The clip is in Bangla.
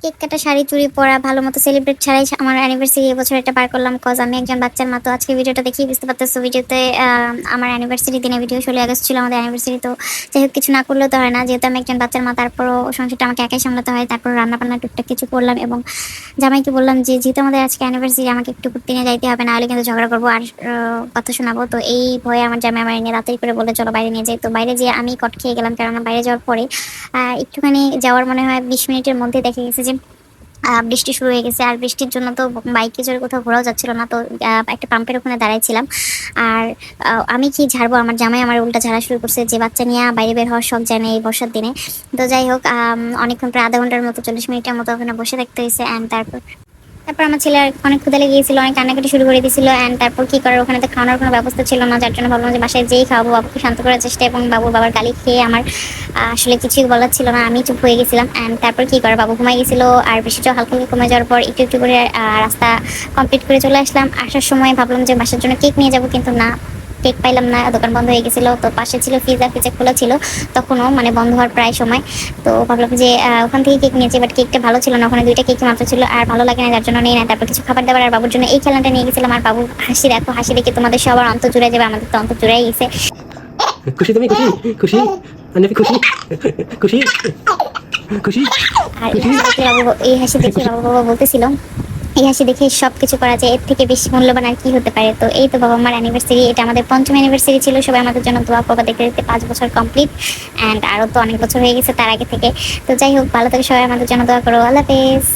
কেক কাটা, শাড়ি, চুড়ি পরা, ভালো মতো সেলিব্রেট ছাড়াই আমার অ্যানিভার্সারি এবছর এটা পার করলাম। কজ আমি একজন বাচ্চার মা। তো আজকে ভিডিওটা দেখেই বুঝতে পারতেছো, ভিডিওতে আমার অ্যানিভার্সারি দিনে ভিডিও 16 আগস্ট ছিল আমাদের অ্যানিভার্সারি। তো যাই হোক, কিছু না করলেও তো হয় না, যেহেতু আমি একজন বাচ্চার মা, তারপরও সংসারটা আমাকে একাই সামলাতে হয়। তারপর রান্না বান্না টুকটাক কিছু করলাম এবং জামাইকে বললাম যে যেহেতু আমাদের আজকে অ্যানিভার্সারি, আমাকে একটু ঘুরতে নিয়ে যাইতে হবে, না হলে কিন্তু ঝগড়া করবো আর কথা শোনাবো। তো এই ভয়ে আমার জামাই আমার নিয়ে রাতেই করে বলে চলো বাইরে নিয়ে যাই। তো বাইরে যেয়ে আমি কট খেয়ে গেলাম, কারণ বাইরে যাওয়ার পরে একটুখানি যাওয়ার মনে হয় 20 মিনিটের মধ্যে দেখা গেছে যে বৃষ্টি শুরু হয়ে গেছে। আর বৃষ্টির জন্য তো বাইকে চড়ে কোথাও ঘোরাও যাচ্ছিল না। তো একটা পাম্পের ওখানে দাঁড়াইছিলাম। আর আমি কি ঝাড়বো, আমার জামাই আমার উল্টা ঝাড়া শুরু করছে, যে বাচ্চা নিয়ে বাইরে বের হওয়ার শখ জানে এই বর্ষার দিনে। তো যাই হোক, অনেকক্ষণ প্রায় আধা ঘন্টার মতো, 40 মিনিটের মতো ওখানে বসে থাকতে হয়েছে। অ্যান্ড তারপর আমার ছেলে অনেক ক্ষুধা লেগে গিয়েছিল, অনেক কান্নাকাটি শুরু করে দিয়েছিল। অ্যান্ড তারপর কি করার, ওখানে তো খাওয়ানোর কোনো ব্যবস্থা ছিল না, যার জন্য ভাবলাম যে বাসায় যেই খাওয়াবো। বাবুকে শান্ত করার চেষ্টা এবং বাবার গালি খেয়ে আমার আসলে কিছুই বলার ছিল না, আমি চুপ হয়ে গেছিলাম। অ্যান্ড তারপর কি করার, বাবু ঘুমাই গেছিল। আর বৃষ্টিটা হালকা হালকা কমে যাওয়ার পর একটু একটু করে রাস্তা কমপ্লিট করে চলে আসলাম। আসার সময় ভাবলাম যে বাসার জন্য কেক নিয়ে যাবো, কিন্তু না, কেক পাইলাম না, দোকান বন্ধ হয়ে গেছিলো। তো পাশে ছিল ফ্রিজা, ফ্রিজে খোলা ছিল তখনও, মানে বন্ধ হওয়ার প্রায় সময়। তো ভাবলাম যে ওখান থেকে কেক নিয়েছি, বাট কেকটা ভালো ছিল না, ওখানে দুইটা কেক মাত্র ছিল আর ভালো লাগে না, যার জন্য নেই না। তারপর কিছু খাবার দাবার আর বাবুর জন্য এই খেলনাটা নিয়ে গেছিলাম। আর বাবু হাসি দেখো, হাসি দেখে তোমাদের সবার অন্ত জুড়ে যাবে, আমাদের তো অন্ত জুড়াই গেছে। খুশি তুমি? খুশি? খুশি? আন্নাপি খুশি? খুশি? খুশি? আর এই হাসি দেখে বাবা বলতেছিল এই হাসি দেখে সবকিছু করা যায়, এর থেকে বেশি মূল্যবান আর কি হতে পারে। তো এই তো বাবা মার অ্যানিভার্সারি, এটা আমাদের পঞ্চম অ্যানিভার্সারি ছিল। সবাই আমাদের জন্য দোয়া করবা, দেখতে দেখতে 5 বছর কমপ্লিট। অ্যান্ড আরো তো অনেক বছর হয়ে গেছে তার আগে থেকে। তো যাই হোক, ভালো থেকে সবাই আমাদের জন্য দোয়া করো। আল্লাহ হাফেজ।